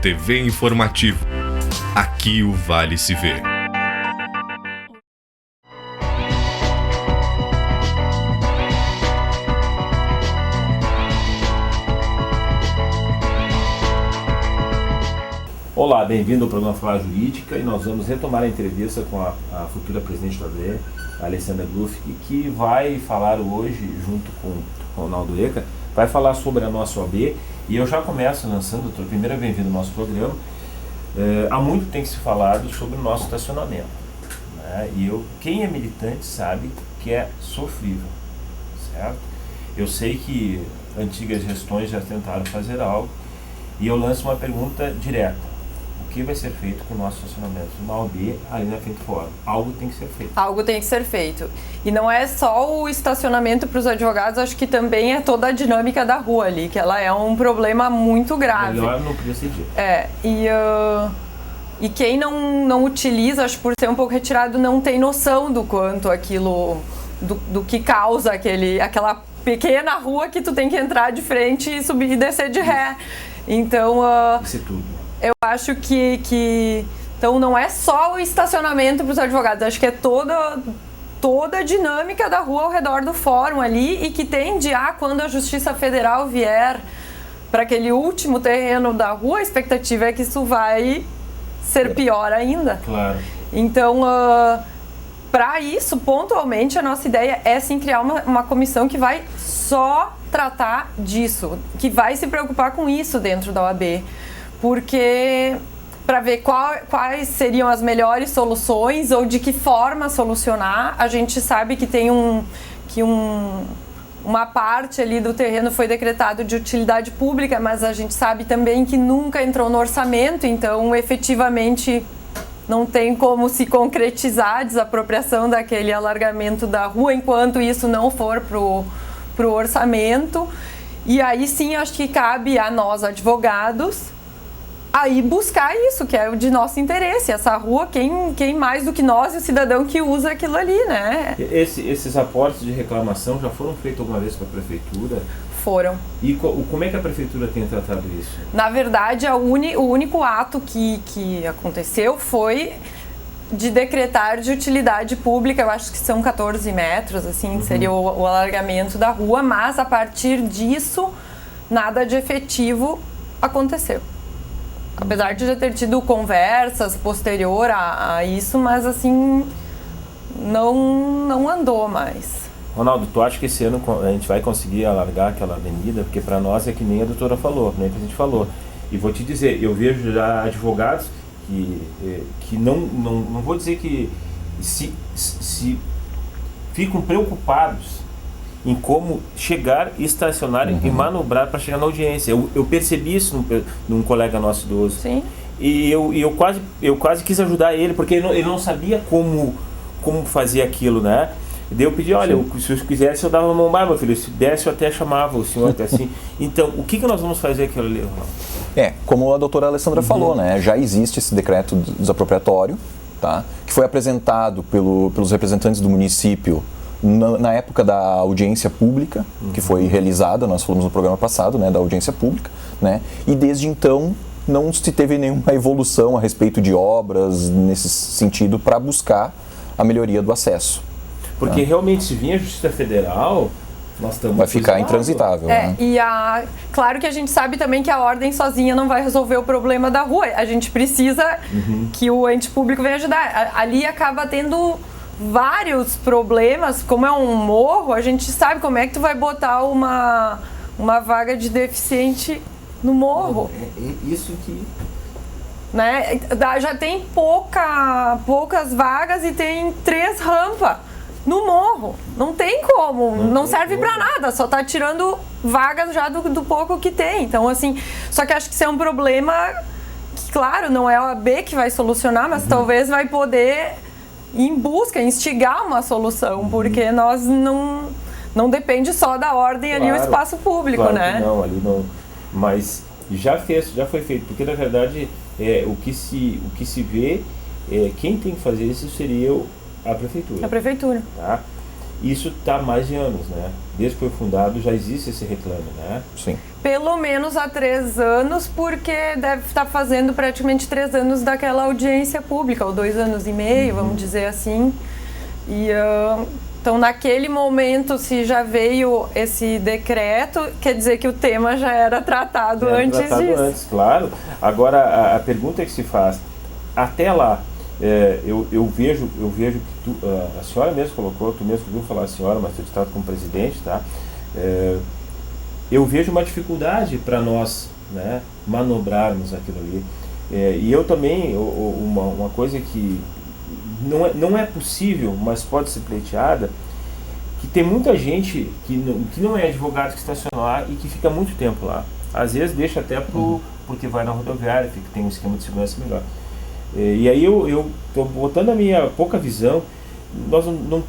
TV Informativo. Aqui o Vale se vê. Olá, bem-vindo ao programa Falar Jurídica, e nós vamos retomar a entrevista com a futura presidente da OAB, a Alessandra Gluff, que vai falar hoje, junto com o Ronaldo Eca, vai falar sobre a nossa OAB. E eu já começo lançando, doutor, primeiro bem-vindo ao nosso programa. Há muito tem que se falado sobre o nosso estacionamento, né? E quem é militante sabe que é sofrível, certo? Eu sei que antigas gestões já tentaram fazer algo, e eu lanço uma pergunta direta. O que vai ser feito com o nosso estacionamento na OAB ali na frente do fórum? Algo tem que ser feito. Algo tem que ser feito. E não é só o estacionamento para os advogados, acho que também é toda a dinâmica da rua ali, que ela é um problema muito grave. Melhor não podia ser dito. E quem não utiliza, acho que por ser um pouco retirado, não tem noção do quanto aquilo, do que causa aquela pequena rua que tu tem que entrar de frente e subir e descer de ré. Então, isso é tudo. Eu acho que então não é só o estacionamento para os advogados, acho que é toda a dinâmica da rua ao redor do fórum ali, e que tende quando a Justiça Federal vier para aquele último terreno da rua, a expectativa é que isso vai ser pior ainda. Claro. Então, para isso, pontualmente, a nossa ideia é sim criar uma comissão que vai só tratar disso, que vai se preocupar com isso dentro da OAB. Porque para ver quais seriam as melhores soluções ou de que forma solucionar, a gente sabe que tem uma parte ali do terreno foi decretado de utilidade pública, mas a gente sabe também que nunca entrou no orçamento, então efetivamente não tem como se concretizar a desapropriação daquele alargamento da rua enquanto isso não for pro orçamento. E aí sim, acho que cabe a nós advogados aí buscar isso, que é o de nosso interesse. Essa rua, quem mais do que nós e o cidadão que usa aquilo ali, né? Esses aportes de reclamação já foram feitos alguma vez para a prefeitura? Foram. E como é que a prefeitura tem tratado isso? Na verdade, o único ato que aconteceu foi de decretar de utilidade pública, eu acho que são 14 metros, assim, seria o alargamento da rua, mas a partir disso, nada de efetivo aconteceu. Apesar de já ter tido conversas posterior a isso, mas assim, não andou mais. Ronaldo, tu acha que esse ano a gente vai conseguir alargar aquela avenida? Porque para nós é que nem a doutora falou, nem que a gente falou. E vou te dizer, eu vejo já advogados que não vou dizer que se ficam preocupados em como chegar, estacionar e manobrar para chegar na audiência. Eu percebi isso num colega nosso idoso. Sim. E eu quase quis ajudar ele, porque ele não sabia como fazer aquilo, né? Daí eu pedi, olha, se eu quisesse eu dava uma mão mais, meu filho, se desse eu até chamava o senhor, até assim. Então, o que nós vamos fazer aquilo ali, Ronaldo? Como a doutora Alessandra falou, né? Já existe esse decreto desapropriatório, tá? Que foi apresentado pelos representantes do município na época da audiência pública, que foi realizada, nós falamos no programa passado, né, da audiência pública, né, e desde então não se teve nenhuma evolução a respeito de obras nesse sentido para buscar a melhoria do acesso. Porque realmente, se vir a Justiça Federal, nós estamos... Vai ficar intransitável. Né? E claro que a gente sabe também que a ordem sozinha não vai resolver o problema da rua, a gente precisa que o ente público venha ajudar. Ali acaba tendo vários problemas, como é um morro, a gente sabe como é que tu vai botar uma vaga de deficiente no morro. É isso que... Né? Já tem poucas vagas e tem 3 rampas no morro. Não tem como, não serve para nada, só tá tirando vagas já do pouco que tem. Então, assim, só que acho que isso é um problema que, claro, não é a OAB que vai solucionar, mas talvez vai poder em busca, instigar uma solução, porque nós não depende só da ordem ali, o espaço público, claro, né? Não, ali não. Mas já foi feito, porque na verdade o que se vê, quem tem que fazer isso seria a prefeitura. A prefeitura. Tá? Isso está há mais de anos, né? Desde que foi fundado já existe esse reclame, né? Sim. Pelo menos há 3 anos, porque deve estar fazendo praticamente 3 anos daquela audiência pública, ou 2 anos e meio, vamos dizer assim. E, então, naquele momento, se já veio esse decreto, quer dizer que o tema já era tratado antes disso. Antes, claro. Agora, a pergunta que se faz, até lá, eu vejo que a senhora mesmo colocou, tu mesmo viu falar a senhora, mas tu está como presidente, tá? Eu vejo uma dificuldade para nós, né, manobrarmos aquilo ali. E eu também, uma coisa que não é possível, mas pode ser pleiteada, que tem muita gente que não é advogado que estaciona lá e que fica muito tempo lá. Às vezes deixa até porque vai na rodoviária, que tem um esquema de segurança melhor. E aí eu estou botando a minha pouca visão,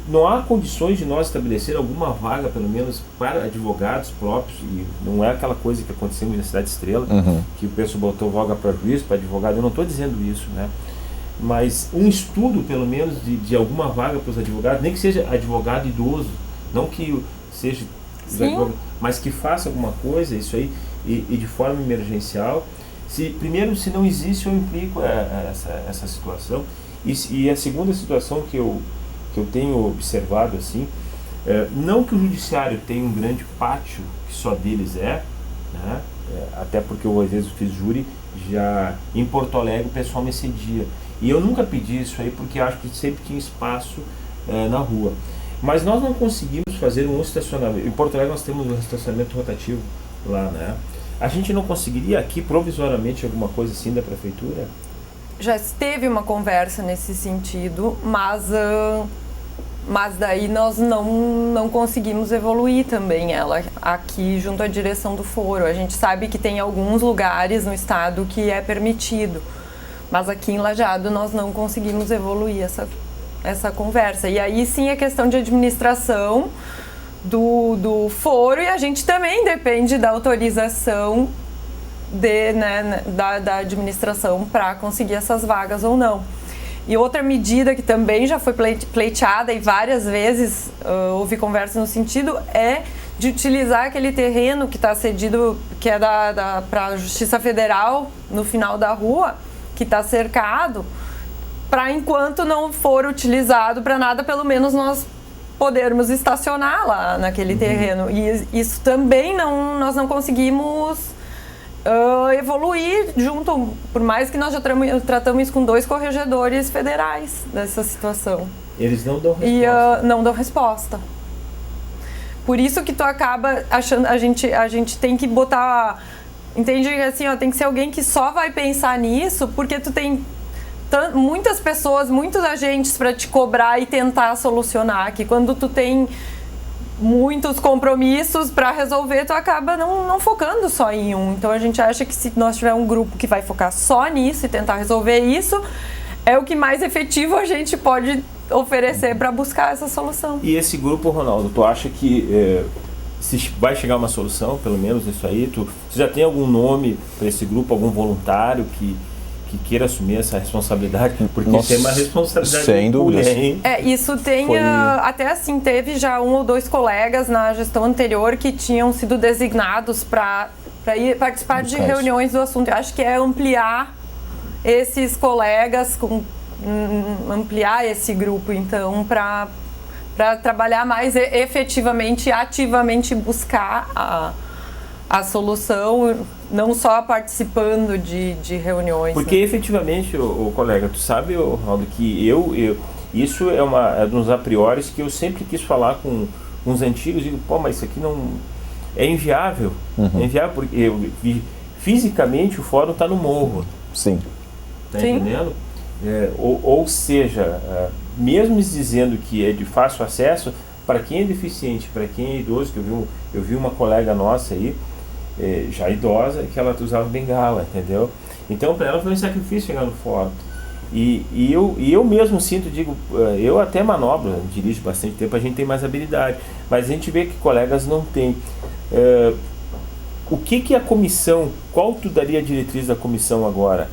não há condições de nós estabelecer alguma vaga, pelo menos, para advogados próprios, e não é aquela coisa que aconteceu na Cidade Estrela, que o pessoal botou vaga para juiz, para advogado, eu não estou dizendo isso, né? Mas um estudo, pelo menos, de alguma vaga para os advogados, nem que seja advogado idoso, não que seja advogado, mas que faça alguma coisa, isso aí, e de forma emergencial. Primeiro, se não existe, eu implico essa situação. E a segunda situação que eu tenho observado, assim, não que o judiciário tenha um grande pátio, que só deles né? Até porque eu às vezes fiz júri, já em Porto Alegre o pessoal me cedia. E eu nunca pedi isso aí, porque acho que sempre tinha espaço na rua. Mas nós não conseguimos fazer um estacionamento. Em Porto Alegre nós temos um estacionamento rotativo lá, né? A gente não conseguiria aqui provisoriamente alguma coisa assim da prefeitura? Já teve uma conversa nesse sentido, mas daí nós não conseguimos evoluir também ela aqui junto à direção do foro. A gente sabe que tem alguns lugares no estado que é permitido, mas aqui em Lajeado nós não conseguimos evoluir essa conversa. E aí sim é questão de administração do foro, e a gente também depende da autorização da administração para conseguir essas vagas ou não. E outra medida que também já foi pleiteada e várias vezes houve conversa no sentido é de utilizar aquele terreno que está cedido, que é para a Justiça Federal, no final da rua, que está cercado, para enquanto não for utilizado para nada, pelo menos nós podermos estacionar lá naquele terreno. E isso também nós não conseguimos evoluir junto, por mais que nós já tratamos isso com 2 corregedores federais dessa situação. Eles não dão resposta. E não dão resposta. Por isso que tu acaba achando, a gente tem que botar, entende, assim, tem que ser alguém que só vai pensar nisso, porque tu tem muitas pessoas, muitos agentes para te cobrar e tentar solucionar, que quando tu tem muitos compromissos para resolver, tu acaba não focando só em um. Então a gente acha que se nós tiver um grupo que vai focar só nisso e tentar resolver isso, é o que mais efetivo a gente pode oferecer para buscar essa solução. E esse grupo, Ronaldo, tu acha que se vai chegar uma solução, pelo menos isso aí? Tu já tem algum nome para esse grupo, algum voluntário que queira assumir essa responsabilidade? Porque tem uma responsabilidade. Sem dúvida. Isso tem, até assim, teve já 1 ou 2 colegas na gestão anterior que tinham sido designados para ir participar de reuniões do assunto. Eu acho que é ampliar esses colegas, ampliar esse grupo, então, para trabalhar mais efetivamente e ativamente buscar a solução, não só participando de reuniões. Porque efetivamente, o colega, tu sabe, Ronaldo, que isso é dos a priori que eu sempre quis falar com os antigos, digo, mas isso aqui não é inviável. É inviável porque fisicamente o fórum está no morro. Sim. Tá entendendo? Ou seja, mesmo dizendo que é de fácil acesso, para quem é deficiente, para quem é idoso, que eu vi uma colega nossa aí, já idosa, que ela usava bengala, entendeu? Então para ela foi um sacrifício chegar no fórum. E eu mesmo sinto, digo, eu até manobro, dirijo bastante tempo, a gente tem mais habilidade, mas a gente vê que colegas não têm. O que a comissão, qual tu daria a diretriz da comissão agora,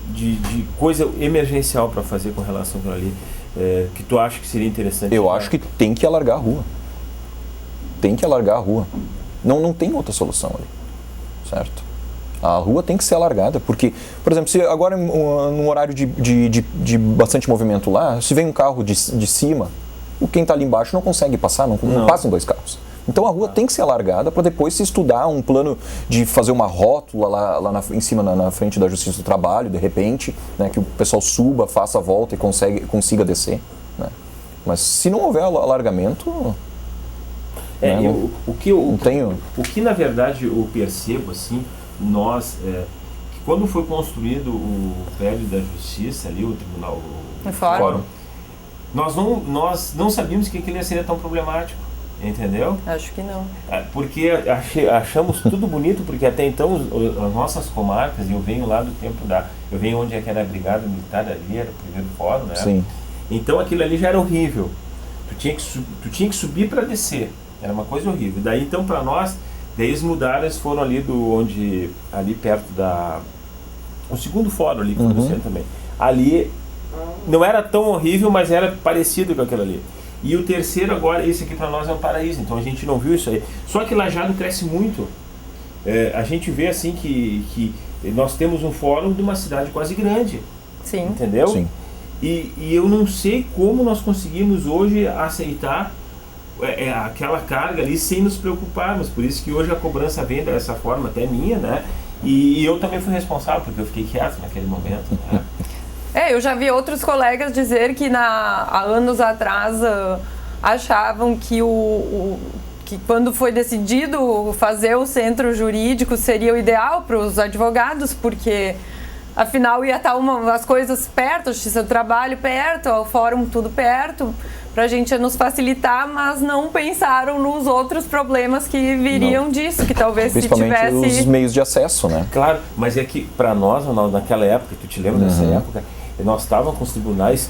de coisa emergencial para fazer com relação àquilo ali? que tu acha que seria interessante? Eu acho que tem que alargar a rua. Tem que alargar a rua. Não tem outra solução ali, certo? A rua tem que ser alargada, porque, por exemplo, se agora num horário de bastante movimento lá, se vem um carro de cima, quem está ali embaixo não consegue passar, não passam 2 carros. Então a rua tem que ser alargada para depois se estudar um plano de fazer uma rótula lá em cima, na frente da Justiça do Trabalho, de repente, né, que o pessoal suba, faça a volta e consiga descer. Né? Mas se não houver alargamento... O que na verdade eu percebo, assim, que quando foi construído o prédio da Justiça, ali, o Tribunal, o Fórum, nós não sabíamos que aquilo ia ser tão problemático, entendeu? Acho que não. Porque achamos tudo bonito, porque até então as nossas comarcas, eu venho lá do tempo eu venho onde era a Brigada Militar ali, era o primeiro fórum, né? Sim. Então aquilo ali já era horrível. Tu tinha que subir para descer. Era uma coisa horrível. Daí então para nós, daí eles mudaram, eles foram ali ali perto o segundo fórum ali, que foi no centro também. Ali não era tão horrível, mas era parecido com aquilo ali. E o terceiro agora, esse aqui para nós é um paraíso, então a gente não viu isso aí. Só que Lajeado cresce muito. A gente vê assim que nós temos um fórum de uma cidade quase grande. Sim. Entendeu? Sim. E eu não sei como nós conseguimos hoje aceitar aquela carga ali sem nos preocuparmos. Por isso que hoje a cobrança vem dessa forma, até minha, né? E eu também fui responsável, porque eu fiquei quieto naquele momento, né? Eu já vi outros colegas dizer que há anos atrás achavam que que quando foi decidido fazer o centro jurídico seria o ideal para os advogados, porque afinal ia estar as coisas perto, a Justiça do Trabalho perto, o Fórum tudo perto, para a gente nos facilitar, mas não pensaram nos outros problemas que viriam disso, que talvez se tivesse... os meios de acesso, né? Claro, mas é que para nós, naquela época, tu te lembra dessa época, nós estávamos com os tribunais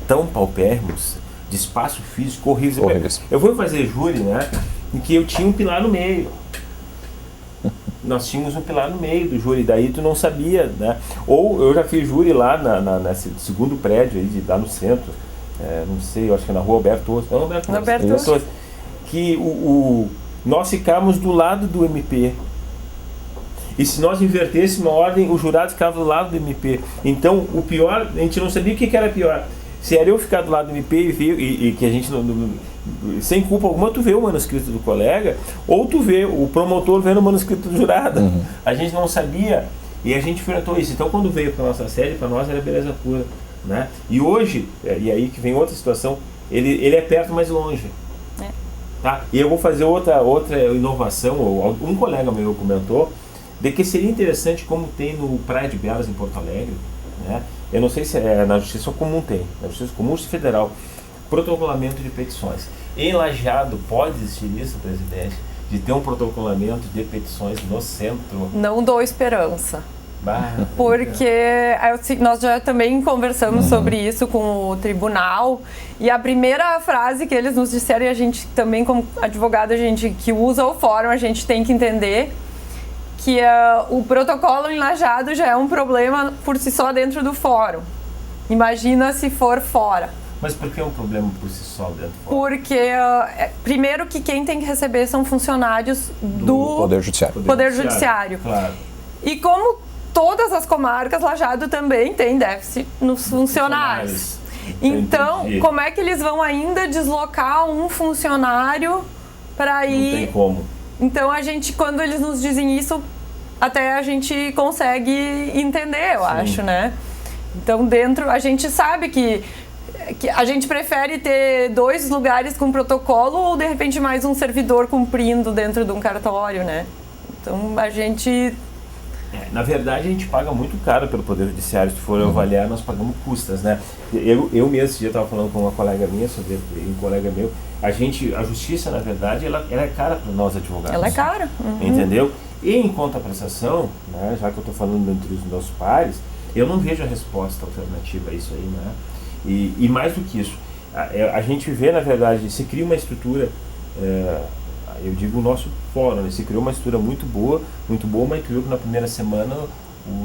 tão paupérrimos, de espaço físico horríveis. Eu fui fazer júri, né, em que eu tinha um pilar no meio. Nós tínhamos um pilar no meio do júri, daí tu não sabia, né? Ou eu já fiz júri lá nesse segundo prédio aí, lá no centro, não sei, eu acho que é na rua Alberto Osso. Alberto Osso. Que nós ficávamos do lado do MP. E se nós invertêssemos a ordem, o jurado ficava do lado do MP. Então, o pior, a gente não sabia o que era pior. Se era eu ficar do lado do MP e que a gente, sem culpa alguma, tu vê o manuscrito do colega, ou tu vê o promotor vendo o manuscrito do jurado. A gente não sabia e a gente enfrentou isso. Então, quando veio para nossa sede, para nós era beleza pura, né? E hoje, e aí que vem outra situação, ele é perto, mas longe. Tá? E eu vou fazer outra inovação, ou um colega meu comentou, de que seria interessante, como tem no Praia de Belas, em Porto Alegre, né? Eu não sei se na Justiça Comum tem, na Justiça Comum Federal, protocolamento de petições. Em Lajeado pode existir isso, presidente, de ter um protocolamento de petições no centro? Não dou esperança. Porque nós já também conversamos sobre isso com o tribunal, e a primeira frase que eles nos disseram, e a gente também como advogado, a gente que usa o fórum, a gente tem que entender que o protocolo em Lajeado já é um problema por si só dentro do fórum. Imagina se for fora. Mas por que é um problema por si só dentro do fórum? Porque, primeiro, que quem tem que receber são funcionários do Poder Judiciário. Poder Judiciário. Claro. E como todas as comarcas, Lajeado também tem déficit nos funcionários. Então, como é que eles vão ainda deslocar um funcionário para ir... Não tem como. Então, quando eles nos dizem isso, até a gente consegue entender, eu acho, né? Então, a gente sabe que a gente prefere ter 2 lugares com protocolo ou, de repente, mais um servidor cumprindo dentro de um cartório, né? Então, a gente... Na verdade, a gente paga muito caro pelo Poder Judiciário. Se for avaliar, nós pagamos custas, né? Eu mesmo, esse dia, estava falando com uma colega minha, um colega meu, a justiça, na verdade, ela é cara para nós advogados. Ela é cara. Entendeu? E em contraprestação, né, já que eu estou falando entre os meus pares, eu não vejo a resposta alternativa a isso aí, né? E mais do que isso, a gente vê, na verdade, se cria uma estrutura, eu digo o nosso fórum, se criou uma estrutura muito boa, mas tu viu que na primeira semana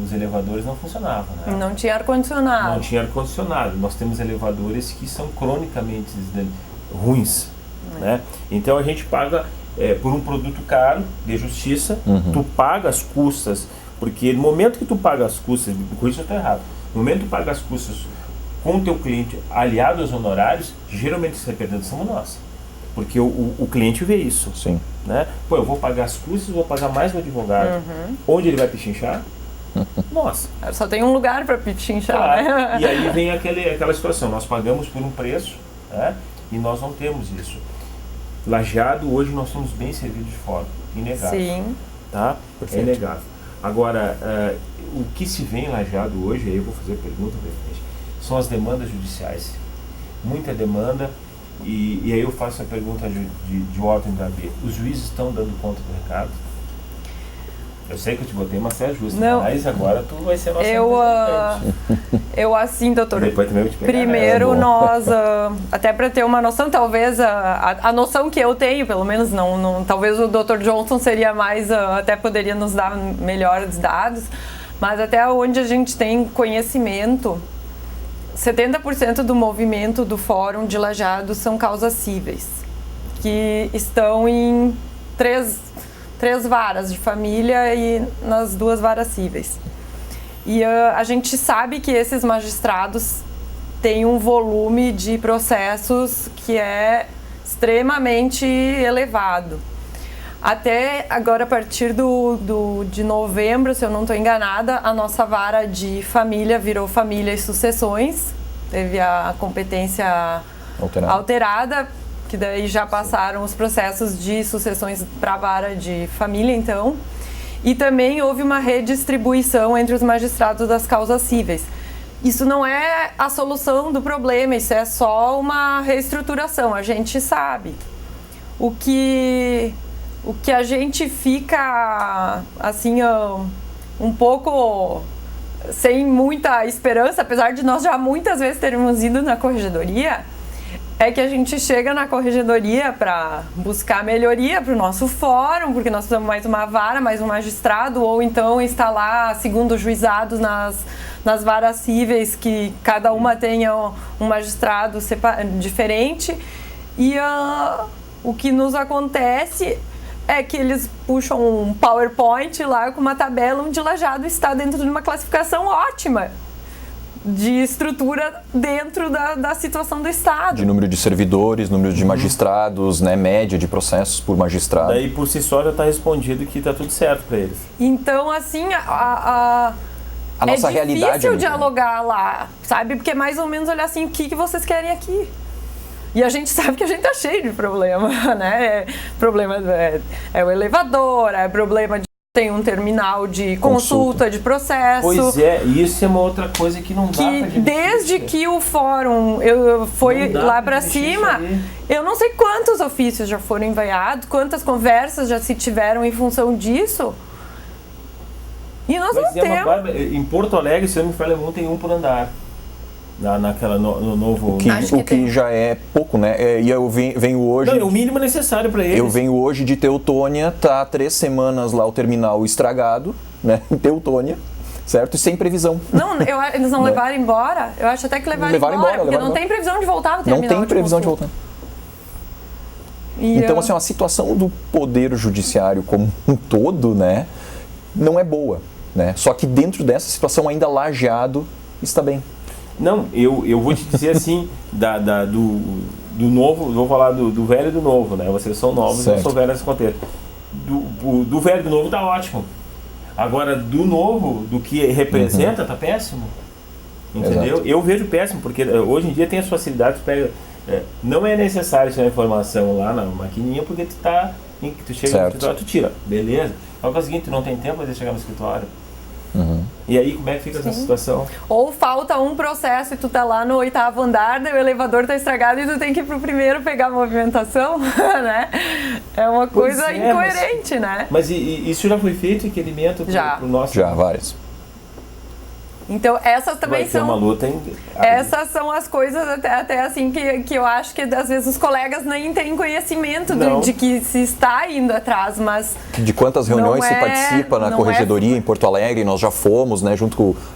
os elevadores não funcionavam, né? Não tinha ar-condicionado. Não tinha ar-condicionado. Nós temos elevadores que são cronicamente ruins, né? Então a gente paga por um produto caro, de justiça, tu paga as custas, porque no momento que tu paga as custas, com isso eu estou errado, no momento que tu paga as custas com o teu cliente aliado aos honorários, geralmente se perdendo somos nós. Porque o cliente vê isso. Sim. Né? Pô, eu vou pagar as custas, vou pagar mais o advogado. Onde ele vai pichinchar? Nossa. Só tem um lugar para pichinchar, claro. né? E aí vem aquela situação, nós pagamos por um preço, né? E nós não temos isso. Lajeado, hoje nós somos bem servidos de fora, inegável. Sim. Tá? Perfeito. É inegável. Agora, o que se vê em Lajeado hoje, aí eu vou fazer a pergunta, são as demandas judiciais. Muita demanda, e aí eu faço a pergunta de ordem da B. Os juízes estão dando conta do recado? Eu sei que eu te botei uma saia justa, mas agora tu vai ser a nossa representante. Eu assim, doutor. Depois também eu te pegar, primeiro nós, até para ter uma noção, talvez a noção que eu tenho, pelo menos não talvez o Dr. Johnson seria mais, até poderia nos dar melhores dados, mas até onde a gente tem conhecimento, 70% do movimento do Fórum de Lajeado são causas cíveis, que estão em três varas de família e nas 2 varas cíveis. E a gente sabe que esses magistrados têm um volume de processos que é extremamente elevado. Até agora, a partir de novembro, se eu não estou enganada, a nossa vara de família virou família e sucessões, teve a competência alterada, que daí já passaram os processos de sucessões para a vara de família, então. E também houve uma redistribuição entre os magistrados das causas cíveis. Isso não é a solução do problema, isso é só uma reestruturação, a gente sabe. O que a gente fica, assim, um pouco sem muita esperança, apesar de nós já muitas vezes termos ido na corregedoria, é que a gente chega na corregedoria para buscar melhoria para o nosso fórum, porque nós temos mais uma vara, mais um magistrado, ou então instalar segundo juizados nas varas cíveis, que cada uma tenha um magistrado diferente. E o que nos acontece é que eles puxam um PowerPoint lá com uma tabela onde Lajeado está dentro de uma classificação ótima de estrutura dentro da situação do Estado. De número de servidores, número de magistrados, né, média de processos por magistrado. Daí por si só já está respondido que está tudo certo para eles. Então, assim, a nossa realidade é difícil dialogar lá, sabe? Porque é mais ou menos olhar assim, o que vocês querem aqui? E a gente sabe que a gente tá cheio de problema, né? Problema é o elevador, é problema de tem um terminal de consulta de processo. Pois é, isso é uma outra coisa que não dá pra admitir. Desde que o fórum foi lá para cima, eu não sei quantos ofícios já foram enviados, quantas conversas já se tiveram em função disso. E nós não temos. Em Porto Alegre, se eu não me falha, tem um por andar. No novo... O que já é pouco, né? E eu venho hoje... Não, é o mínimo necessário para eles. Eu venho hoje de Teutônia, tá há 3 semanas lá o terminal estragado, né? Em Teutônia, certo? E sem previsão. Não, eles não levaram embora? Eu acho até que levaram embora, porque não tem previsão de voltar no terminal. Não tem previsão de voltar. Então, assim, a situação do poder judiciário como um todo, né? Não é boa, né? Só que dentro dessa situação ainda Lajeado está bem. Não, eu vou te dizer assim, do novo, vou falar do velho e do novo, né? Vocês são novos, certo. Eu sou velho nesse contexto. Do velho e do novo tá ótimo. Agora, do novo, do que representa, tá péssimo. Entendeu? Exato. Eu vejo péssimo, porque hoje em dia tem as facilidades, não é necessário tirar informação lá na maquininha, porque tu chega certo. No escritório, tu tira, beleza. Só que é o seguinte, tu não tem tempo de chegar no escritório. E aí, como é que fica essa situação? Ou falta um processo e tu tá lá no 8º andar, daí o elevador tá estragado e tu tem que ir pro primeiro pegar a movimentação, né? É uma coisa incoerente, né? Mas isso já foi feito, requerimento pro nosso... Já, várias. Então, essas também vai ter uma luta essas são as coisas até assim que eu acho que às vezes os colegas nem têm conhecimento de que se está indo atrás, mas de quantas reuniões se participa na corregedoria em Porto Alegre. Nós já fomos, né,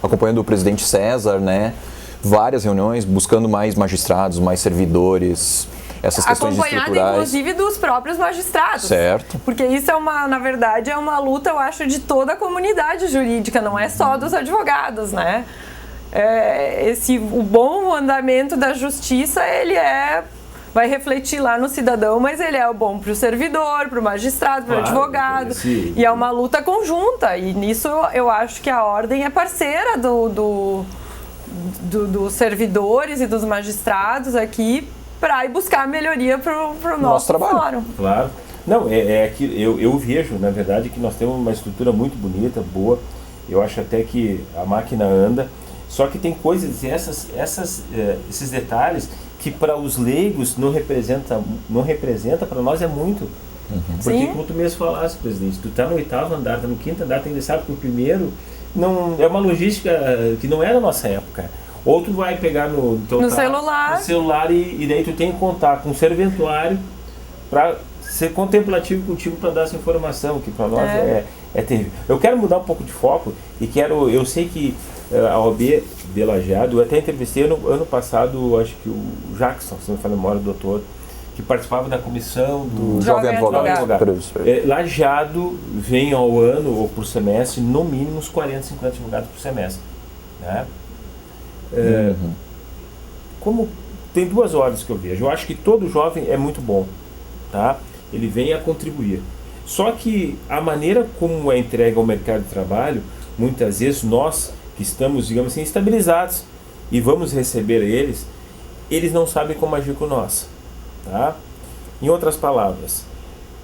acompanhando o presidente César, né, várias reuniões buscando mais magistrados, mais servidores, essas questões estruturais. Acompanhada, inclusive, dos próprios magistrados. Certo. Porque isso na verdade, é uma luta, eu acho, de toda a comunidade jurídica, não é só dos advogados, né? O bom andamento da justiça, vai refletir lá no cidadão, mas ele é bom para o servidor, para o magistrado, para o advogado. E é uma luta conjunta. E nisso eu acho que a ordem é parceira dos servidores e dos magistrados aqui, para ir buscar melhoria para o nosso trabalho. Fórum. Claro. Não, que eu vejo, na verdade, que nós temos uma estrutura muito bonita, boa. Eu acho até que a máquina anda. Só que tem coisas, esses detalhes, que para os leigos não representa, para nós é muito. Porque, como tu mesmo falaste, presidente, tu está no 8º andar, está no 5º andar, tem que descer para o primeiro. Não, é uma logística que não é da nossa época. Ou tu vai pegar no celular e daí tu tem que contar com um serventuário para ser contemplativo contigo para dar essa informação, que para nós é terrível. Eu quero mudar um pouco de foco e eu sei que a OAB de Lajeado, eu até entrevistei ano passado, acho que o Jackson, se não me falha a memória, o doutor, que participava da comissão do Jovem Advogado. Lajeado vem ao ano ou por semestre, no mínimo uns 40, 50 advogados por semestre, né? Como tem duas ordens que eu vejo. Eu acho que todo jovem é muito bom, tá? Ele vem a contribuir. Só que a maneira como é entregue ao mercado de trabalho, muitas vezes nós que estamos, digamos assim, estabilizados e vamos receber eles não sabem como agir com nós, tá? Em outras palavras,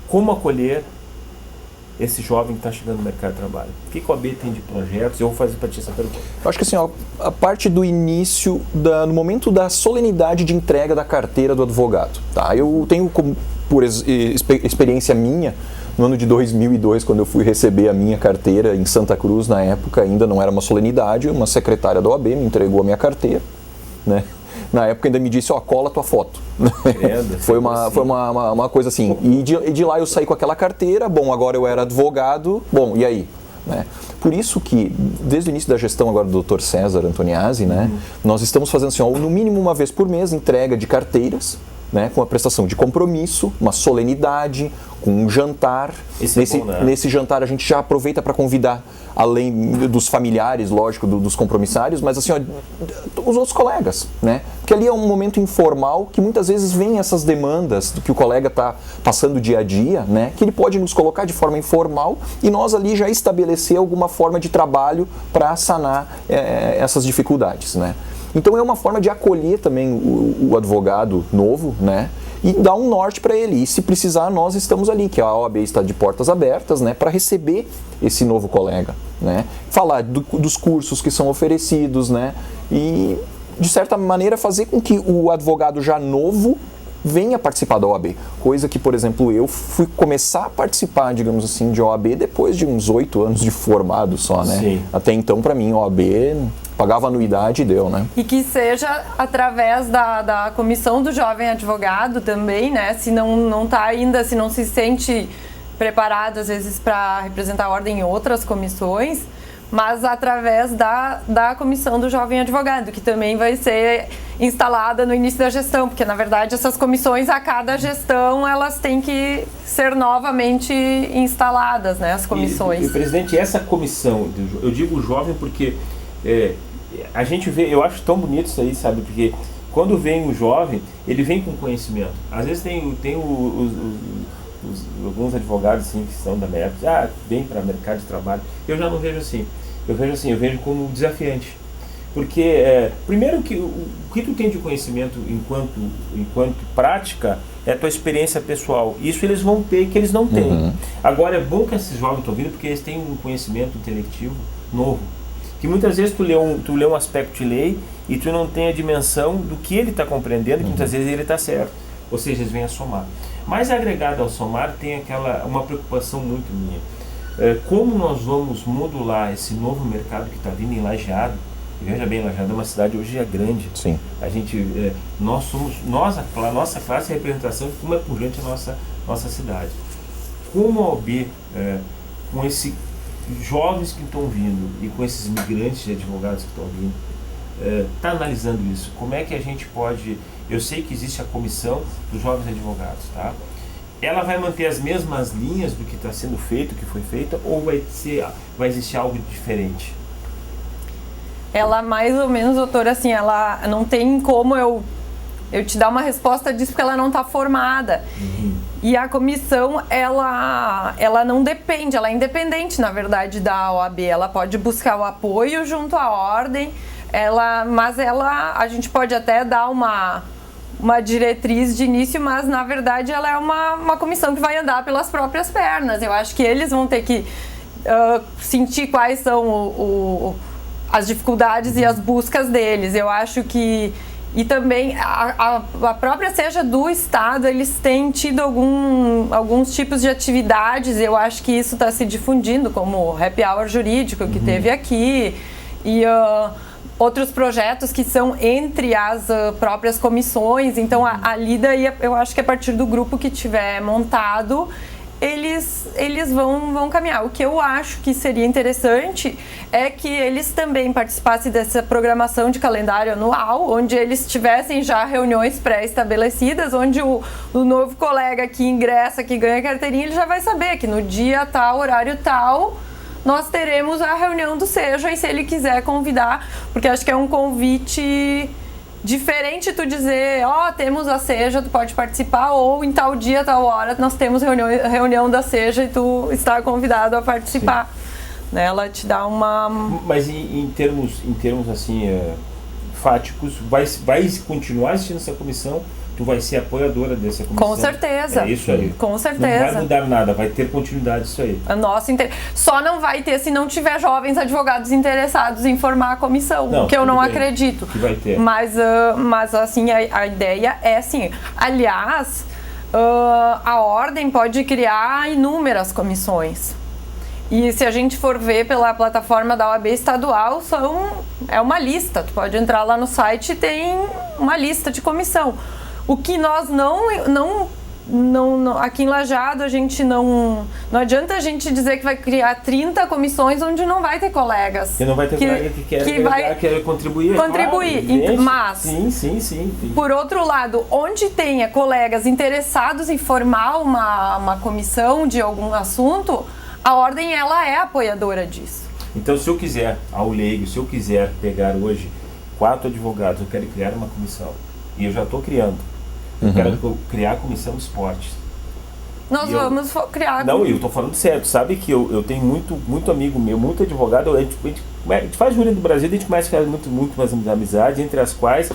como acolher esse jovem que está chegando no mercado de trabalho? O que a OAB tem de projetos? Eu vou fazer para ti essa pergunta. Eu acho que assim, a parte do início, no momento da solenidade de entrega da carteira do advogado. Tá? Eu tenho, por experiência minha, no ano de 2002, quando eu fui receber a minha carteira em Santa Cruz, na época ainda não era uma solenidade, uma secretária da OAB me entregou a minha carteira, né? Na época ainda me disse, cola tua foto. Foi uma coisa assim. E de lá eu saí com aquela carteira, agora eu era advogado, e aí? Né? Por isso que, desde o início da gestão agora do Dr. César Antoniazzi, né, nós estamos fazendo assim, no mínimo uma vez por mês, entrega de carteiras, né, com a prestação de compromisso, uma solenidade, com um jantar. Nesse jantar a gente já aproveita para convidar, além dos familiares, lógico, dos compromissários, mas assim, os outros colegas, né? Porque ali é um momento informal que muitas vezes vem essas demandas do que o colega está passando dia a dia, né? Que ele pode nos colocar de forma informal e nós ali já estabelecer alguma forma de trabalho para sanar essas dificuldades, né? Então é uma forma de acolher também o advogado novo, né? E dar um norte para ele. E se precisar, nós estamos ali, que a OAB está de portas abertas, né? Para receber esse novo colega, né? Falar dos cursos que são oferecidos, né? E, de certa maneira, fazer com que o advogado já novo venha participar da OAB. Coisa que, por exemplo, eu fui começar a participar, digamos assim, de OAB depois de uns 8 anos de formado só, né? Sim. Até então, para mim, OAB pagava anuidade e deu, né? E que seja através da comissão do jovem advogado também, né? Se não tá ainda, se não se sente preparado, às vezes, para representar a ordem em outras comissões, mas através da comissão do jovem advogado, que também vai ser instalada no início da gestão, porque, na verdade, essas comissões, a cada gestão, elas têm que ser novamente instaladas, né? As comissões. E presidente, essa comissão, eu digo jovem porque a gente vê, eu acho tão bonito isso aí, sabe? Porque quando vem o jovem, ele vem com conhecimento. Às vezes tem alguns advogados assim, que são da minha época, vem para o mercado de trabalho. Eu já não vejo assim. Eu vejo como desafiante. Porque, primeiro, o que tu tem de conhecimento enquanto prática é a tua experiência pessoal. Isso eles vão ter que eles não têm. Agora, é bom que esses jovens estão vindo porque eles têm um conhecimento intelectivo novo. Que muitas vezes tu lê um aspecto de lei e tu não tem a dimensão do que ele está compreendendo, que muitas vezes ele está certo. Ou seja, eles vêm a somar. Mas agregado ao somar tem uma preocupação muito minha. Como nós vamos modular esse novo mercado que está vindo em Lajeado, E veja bem, Lajeado é uma cidade hoje grande. Sim. A gente, a nossa classe é a representação de como é pujante a nossa cidade. Como a OAB, com esses jovens que estão vindo e com esses migrantes de advogados que estão vindo, está analisando isso? Como é que a gente pode... Eu sei que existe a comissão dos jovens advogados, tá? Ela vai manter as mesmas linhas do que está sendo feito, que foi feita, ou vai existir algo diferente? Ela, mais ou menos, doutora, assim, ela não tem como eu te dar uma resposta disso, porque ela não está formada. E a comissão, ela não depende, ela é independente, na verdade, da OAB. Ela pode buscar o apoio junto à ordem, mas a gente pode até dar uma diretriz de início, mas na verdade ela é uma comissão que vai andar pelas próprias pernas. Eu acho que eles vão ter que sentir quais são as dificuldades e as buscas deles. Eu acho que... E também a própria seja do Estado, eles têm tido alguns tipos de atividades. Eu acho que isso está se difundindo, como o Happy Hour jurídico que teve aqui, e outros projetos que são entre as próprias comissões. Então a lida, eu acho que a partir do grupo que tiver montado, eles vão caminhar. O que eu acho que seria interessante é que eles também participassem dessa programação de calendário anual, onde eles tivessem já reuniões pré-estabelecidas, onde o novo colega que ingressa, que ganha carteirinha, ele já vai saber que no dia tal, horário tal, nós teremos a reunião do SEJA, e se ele quiser convidar, porque acho que é um convite diferente tu dizer, temos a SEJA, tu pode participar, ou em tal dia, tal hora, nós temos reunião da SEJA e tu está convidado a participar. Né? Ela te dá uma... Mas em termos assim, fáticos, vai continuar assistindo essa comissão? Tu vai ser apoiadora dessa comissão? Com certeza. É isso aí. Com certeza. Não vai mudar nada, vai ter continuidade isso aí. Só não vai ter se não tiver jovens advogados interessados em formar a comissão, o que eu não acredito. Que vai ter. Mas assim, a ideia é assim, aliás, a ordem pode criar inúmeras comissões. E se a gente for ver pela plataforma da OAB estadual, é uma lista. Tu pode entrar lá no site e tem uma lista de comissão. O que nós não aqui em Lajeado, a gente não adianta a gente dizer que vai criar 30 comissões onde não vai ter colegas. Que não vai ter colega que quer contribuir. Contribuir, mas Sim. Por outro lado, onde tenha colegas interessados em formar uma comissão de algum assunto, a ordem ela é apoiadora disso. Então, se eu quiser, ao leigo, se eu quiser pegar hoje 4 advogados, eu quero criar uma comissão, e eu já estou criando. Eu quero criar a comissão de esportes. Nós vamos criar... Não, eu estou falando sério. Tu sabe que eu tenho muito amigo meu, muito advogado. A gente faz júri do Brasil, a gente começa a fazer muito mais amizades, entre as quais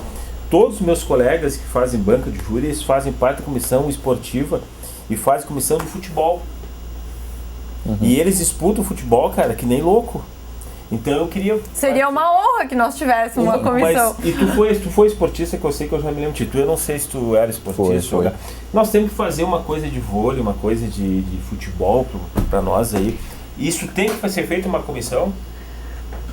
todos os meus colegas que fazem banca de júri, eles fazem parte da comissão esportiva e fazem comissão de futebol. E eles disputam o futebol, cara, que nem louco. Então eu queria... Seria uma honra que nós tivéssemos uma comissão. Mas, e tu foi esportista, que eu sei que eu já me lembro de tu. Eu não sei se tu era esportista. Foi. Nós temos que fazer uma coisa de vôlei, uma coisa de futebol para nós aí. Isso tem que ser feito uma comissão?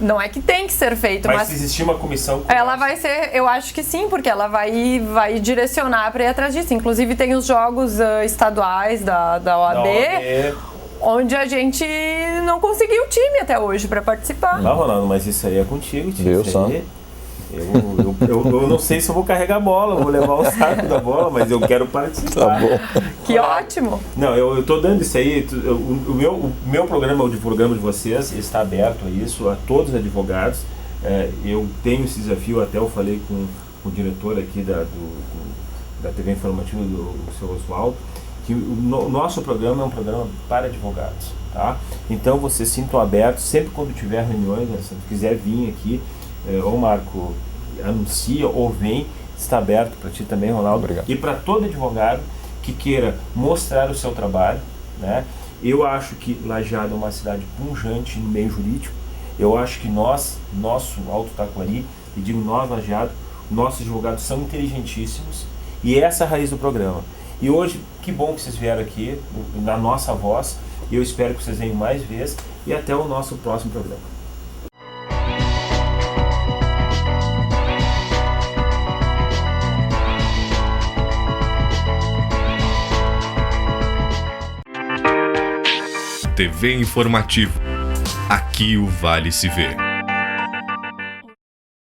Não é que tem que ser feito, mas... se existir uma comissão... Ela vai ser, eu acho que sim, porque ela vai direcionar para ir atrás disso. Inclusive tem os jogos estaduais da OAB... onde a gente não conseguiu time até hoje para participar. Não, Ronaldo, mas isso aí é contigo, tio. Deus santo. Eu não sei se eu vou carregar a bola, vou levar o saco da bola, mas eu quero participar. Tá bom. Que ótimo. Não, eu tô dando isso aí. O meu programa, o programa de vocês, está aberto a isso, a todos os advogados. Eu tenho esse desafio, até eu falei com o diretor aqui da TV Informativa, do seu Oswaldo, que o nosso programa é um programa para advogados, tá? Então vocês sintam abertos, sempre quando tiver reuniões, né, se quiser vir aqui, ou Marco, anuncia ou vem, está aberto para ti também, Ronaldo. Obrigado. E para todo advogado que queira mostrar o seu trabalho, né? Eu acho que Lajeado é uma cidade pujante no meio jurídico. Eu acho que nosso Alto Taquari, e digo nós, Lajeado, nossos advogados são inteligentíssimos, e essa é a raiz do programa. E hoje, que bom que vocês vieram aqui, na nossa voz, e eu espero que vocês venham mais vezes, e até o nosso próximo programa. TV Informativo. Aqui o Vale se vê.